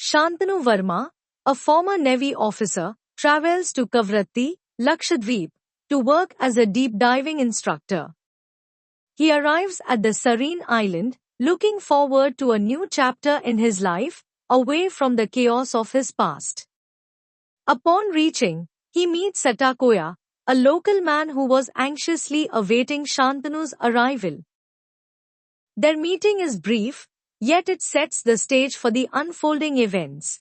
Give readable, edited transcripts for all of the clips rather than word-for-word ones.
Shantanu Verma, a former Navy officer, travels to Kavratti, Lakshadweep, to work as a deep diving instructor. He arrives at the serene island, looking forward to a new chapter in his life, away from the chaos of his past. Upon reaching, he meets Satakoya, a local man who was anxiously awaiting Shantanu's arrival. Their meeting is brief, yet it sets the stage for the unfolding events.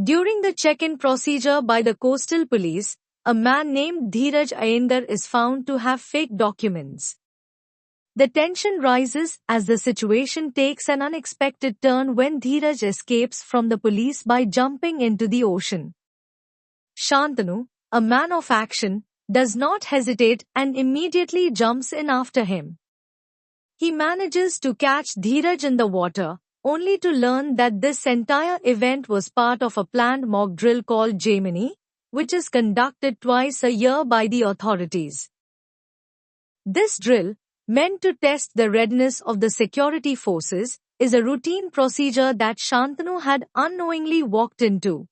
During the check-in procedure by the coastal police, a man named Dheeraj Iyengar is found to have fake documents. The tension rises as the situation takes an unexpected turn when Dheeraj escapes from the police by jumping into the ocean. Shantanu, a man of action, does not hesitate and immediately jumps in after him. He manages to catch Dheeraj in the water, only to learn that this entire event was part of a planned mock drill called Gemini, which is conducted twice a year by the authorities. This drill, meant to test the readiness of the security forces, is a routine procedure that Shantanu had unknowingly walked into.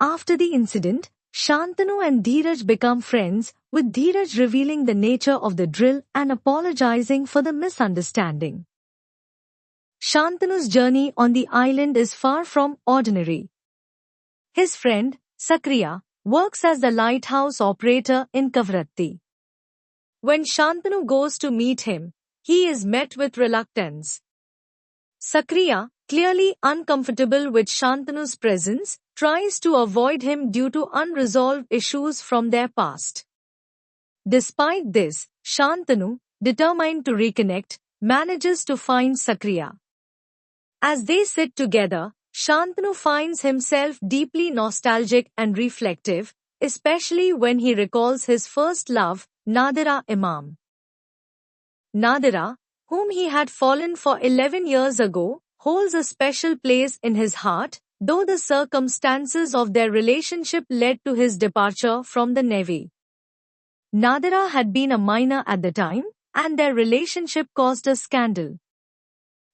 After the incident, Shantanu and Dheeraj become friends, with Dheeraj revealing the nature of the drill and apologizing for the misunderstanding. Shantanu's journey on the island is far from ordinary. His friend, Sakriya, works as the lighthouse operator in Kavratti. When Shantanu goes to meet him, he is met with reluctance. Sakriya, clearly uncomfortable with Shantanu's presence, tries to avoid him due to unresolved issues from their past. Despite this, Shantanu, determined to reconnect, manages to find Sakriya. As they sit together, Shantanu finds himself deeply nostalgic and reflective, especially when he recalls his first love, Nadira Imam. Nadira, whom he had fallen for 11 years ago, holds a special place in his heart, though the circumstances of their relationship led to his departure from the Navy. Nadira had been a minor at the time, and their relationship caused a scandal.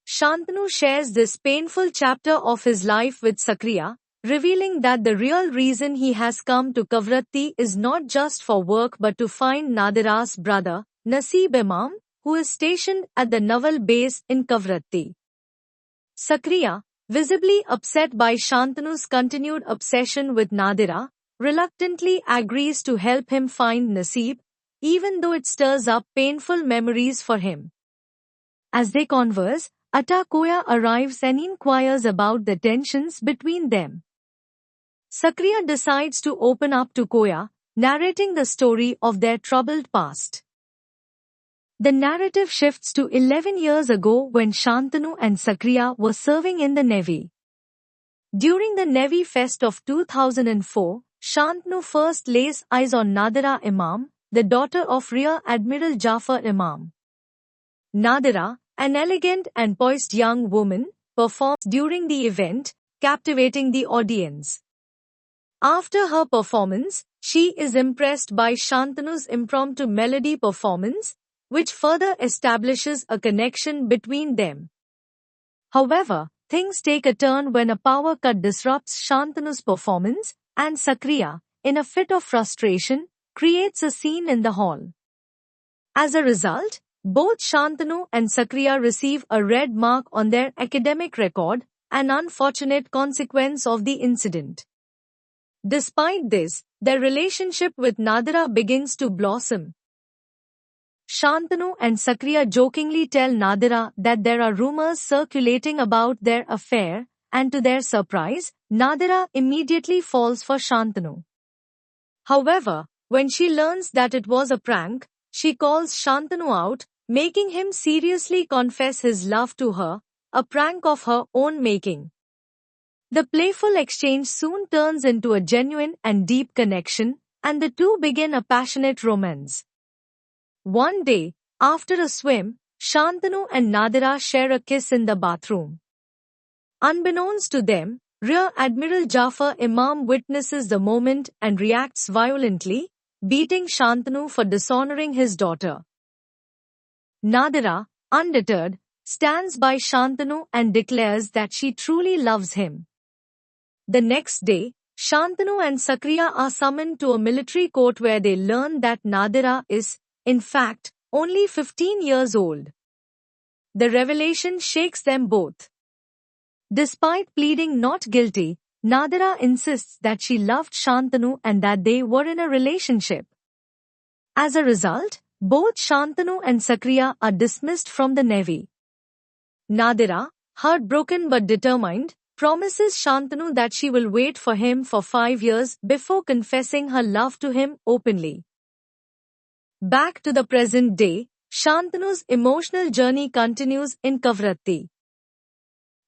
Shantanu shares this painful chapter of his life with Sakriya, revealing that the real reason he has come to Kavratti is not just for work but to find Nadira's brother, Nasib Imam, who is stationed at the naval base in Kavratti. Sakriya, visibly upset by Shantanu's continued obsession with Nadira, reluctantly agrees to help him find Nasib, even though it stirs up painful memories for him. As they converse, Atakoya arrives and inquires about the tensions between them. Sakriya decides to open up to Koya, narrating the story of their troubled past. The narrative shifts to 11 years ago when Shantanu and Sakriya were serving in the Navy. During the Navy Fest of 2004, Shantanu first lays eyes on Nadira Imam, the daughter of Rear Admiral Jafar Imam. Nadira, an elegant and poised young woman, performs during the event, captivating the audience. After her performance, she is impressed by Shantanu's impromptu melody performance, which further establishes a connection between them. However, things take a turn when a power cut disrupts Shantanu's performance, and Sakriya, in a fit of frustration, creates a scene in the hall. As a result, both Shantanu and Sakriya receive a red mark on their academic record, an unfortunate consequence of the incident. Despite this, their relationship with Nadira begins to blossom. Shantanu and Sakriya jokingly tell Nadira that there are rumors circulating about their affair, and to their surprise, Nadira immediately falls for Shantanu. However, when she learns that it was a prank, she calls Shantanu out, making him seriously confess his love to her, a prank of her own making. The playful exchange soon turns into a genuine and deep connection, and the two begin a passionate romance. One day, after a swim, Shantanu and Nadira share a kiss in the bathroom. Unbeknownst to them, Rear Admiral Jafar Imam witnesses the moment and reacts violently, beating Shantanu for dishonoring his daughter. Nadira, undeterred, stands by Shantanu and declares that she truly loves him. The next day, Shantanu and Sakriya are summoned to a military court where they learn that Nadira is, in fact, only 15 years old. The revelation shakes them both. Despite pleading not guilty, Nadira insists that she loved Shantanu and that they were in a relationship. As a result, both Shantanu and Sakriya are dismissed from the navy. Nadira, heartbroken but determined, promises Shantanu that she will wait for him for 5 years before confessing her love to him openly. Back to the present day, Shantanu's emotional journey continues in Kavratti.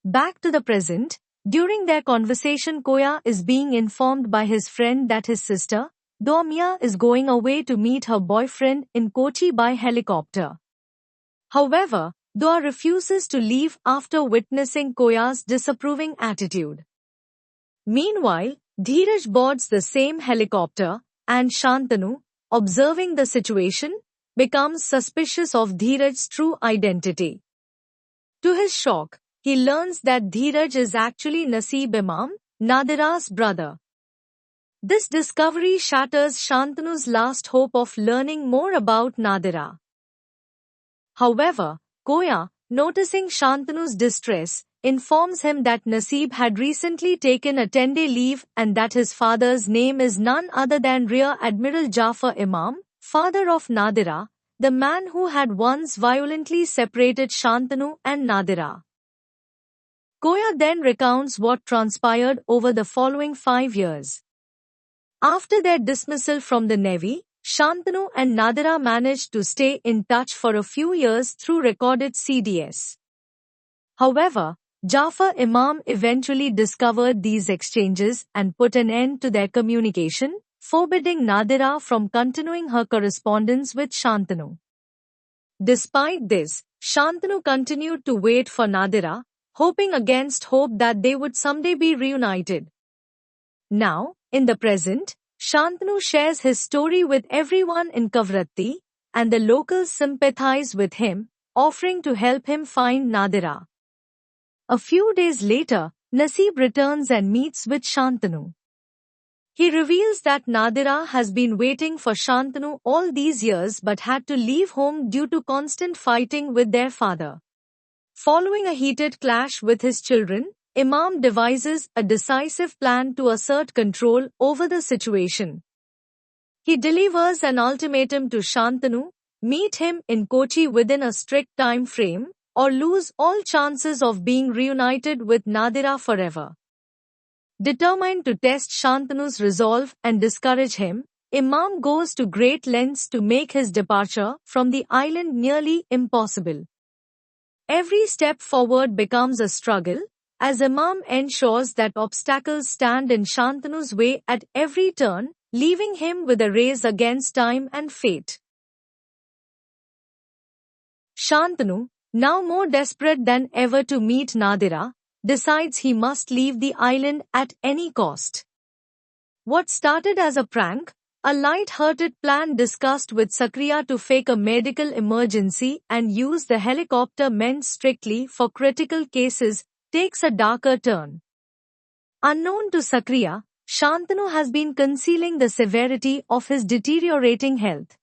Back to the present, during their conversation Koya is being informed by his friend that his sister, Domya, is going away to meet her boyfriend in Kochi by helicopter. However, Dua refuses to leave after witnessing Koya's disapproving attitude. Meanwhile, Dheeraj boards the same helicopter, and Shantanu, observing the situation, becomes suspicious of Dheeraj's true identity. To his shock, he learns that Dheeraj is actually Naseeb Imam, Nadira's brother. This discovery shatters Shantanu's last hope of learning more about Nadira. However, Koya, noticing Shantanu's distress, informs him that Naseeb had recently taken a 10-day leave and that his father's name is none other than Rear Admiral Jafar Imam, father of Nadira, the man who had once violently separated Shantanu and Nadira. Koya then recounts what transpired over the following 5 years. After their dismissal from the navy, Shantanu and Nadira managed to stay in touch for a few years through recorded CDs. However, Jafar Imam eventually discovered these exchanges and put an end to their communication, forbidding Nadira from continuing her correspondence with Shantanu. Despite this, Shantanu continued to wait for Nadira, hoping against hope that they would someday be reunited. Now, in the present, Shantanu shares his story with everyone in Kavratti, and the locals sympathize with him, offering to help him find Nadira. A few days later, Naseeb returns and meets with Shantanu. He reveals that Nadira has been waiting for Shantanu all these years but had to leave home due to constant fighting with their father. Following a heated clash with his children, Imam devises a decisive plan to assert control over the situation. He delivers an ultimatum to Shantanu: meet him in Kochi within a strict time frame, or lose all chances of being reunited with Nadira forever. Determined to test Shantanu's resolve and discourage him, Imam goes to great lengths to make his departure from the island nearly impossible. Every step forward becomes a struggle, as Imam ensures that obstacles stand in Shantanu's way at every turn, leaving him with a race against time and fate. Shantanu, now more desperate than ever to meet Nadira, decides he must leave the island at any cost. What started as a prank, a light-hearted plan discussed with Sakriya to fake a medical emergency and use the helicopter meant strictly for critical cases, takes a darker turn. Unknown to Sakriya, Shantanu has been concealing the severity of his deteriorating health.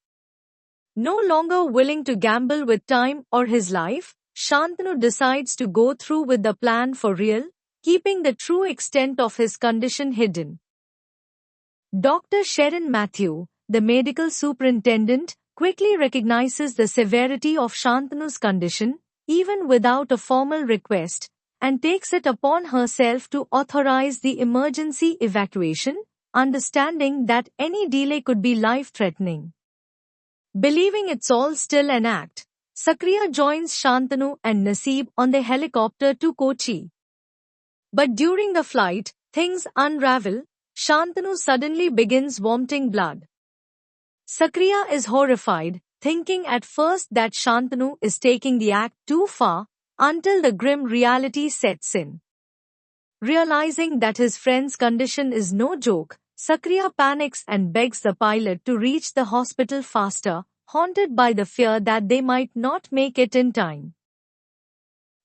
No longer willing to gamble with time or his life, Shantanu decides to go through with the plan for real, keeping the true extent of his condition hidden. Dr. Sharon Matthew, the medical superintendent, quickly recognizes the severity of Shantanu's condition, even without a formal request, and takes it upon herself to authorize the emergency evacuation, understanding that any delay could be life-threatening. Believing it's all still an act, Sakriya joins Shantanu and Naseeb on the helicopter to Kochi. But during the flight, things unravel. Shantanu suddenly begins vomiting blood. Sakriya is horrified, thinking at first that Shantanu is taking the act too far, until the grim reality sets in. Realizing that his friend's condition is no joke, Sakriya panics and begs the pilot to reach the hospital faster, haunted by the fear that they might not make it in time.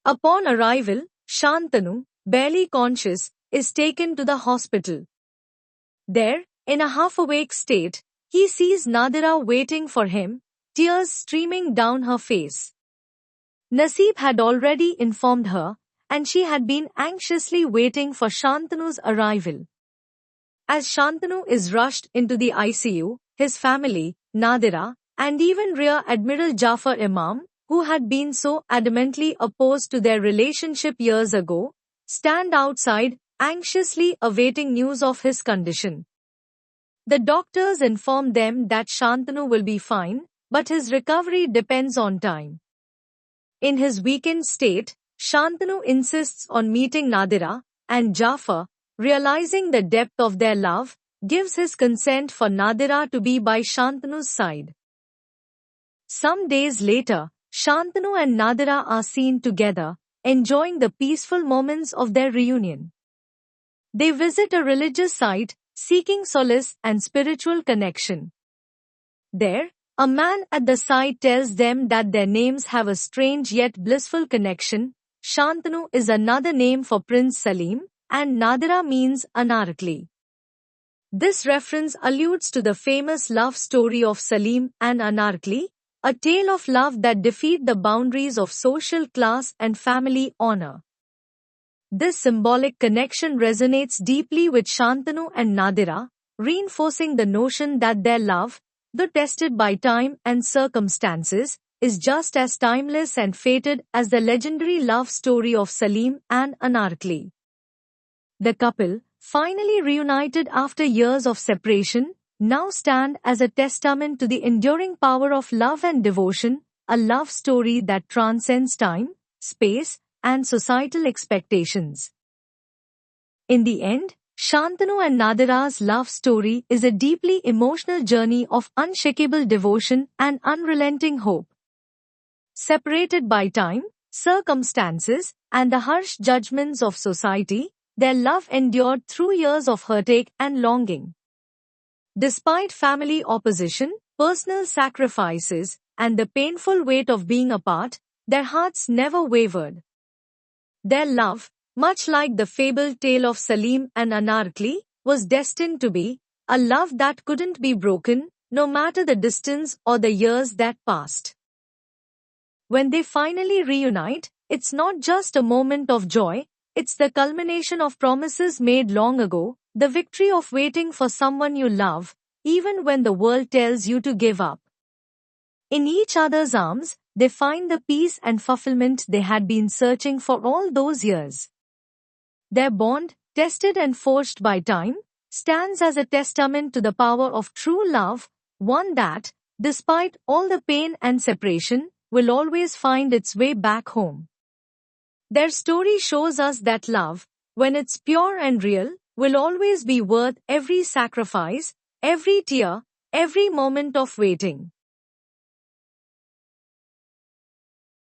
Upon arrival, Shantanu, barely conscious, is taken to the hospital. There, in a half-awake state, he sees Nadira waiting for him, tears streaming down her face. Naseeb had already informed her, and she had been anxiously waiting for Shantanu's arrival. As Shantanu is rushed into the ICU, his family, Nadira, and even Rear Admiral Jafar Imam, who had been so adamantly opposed to their relationship years ago, stand outside, anxiously awaiting news of his condition. The doctors inform them that Shantanu will be fine, but his recovery depends on time. In his weakened state, Shantanu insists on meeting Nadira, and Jafar, realizing the depth of their love, gives his consent for Nadira to be by Shantanu's side. Some days later, Shantanu and Nadira are seen together, enjoying the peaceful moments of their reunion. They visit a religious site, seeking solace and spiritual connection. There, a man at the site tells them that their names have a strange yet blissful connection. Shantanu is another name for Prince Salim, and Nadira means Anarkali. This reference alludes to the famous love story of Salim and Anarkali, a tale of love that defied the boundaries of social class and family honor. This symbolic connection resonates deeply with Shantanu and Nadira, reinforcing the notion that their love, though tested by time and circumstances, is just as timeless and fated as the legendary love story of Salim and Anarkali. The couple, finally reunited after years of separation, now stand as a testament to the enduring power of love and devotion, a love story that transcends time, space, and societal expectations. In the end, Shantanu and Nadira's love story is a deeply emotional journey of unshakable devotion and unrelenting hope. Separated by time, circumstances, and the harsh judgments of society, their love endured through years of heartache and longing. Despite family opposition, personal sacrifices, and the painful weight of being apart, their hearts never wavered. Their love, much like the fabled tale of Salim and Anarkali, was destined to be a love that couldn't be broken, no matter the distance or the years that passed. When they finally reunite, it's not just a moment of joy, it's the culmination of promises made long ago, the victory of waiting for someone you love, even when the world tells you to give up. In each other's arms, they find the peace and fulfillment they had been searching for all those years. Their bond, tested and forged by time, stands as a testament to the power of true love, one that, despite all the pain and separation, will always find its way back home. Their story shows us that love, when it's pure and real, will always be worth every sacrifice, every tear, every moment of waiting.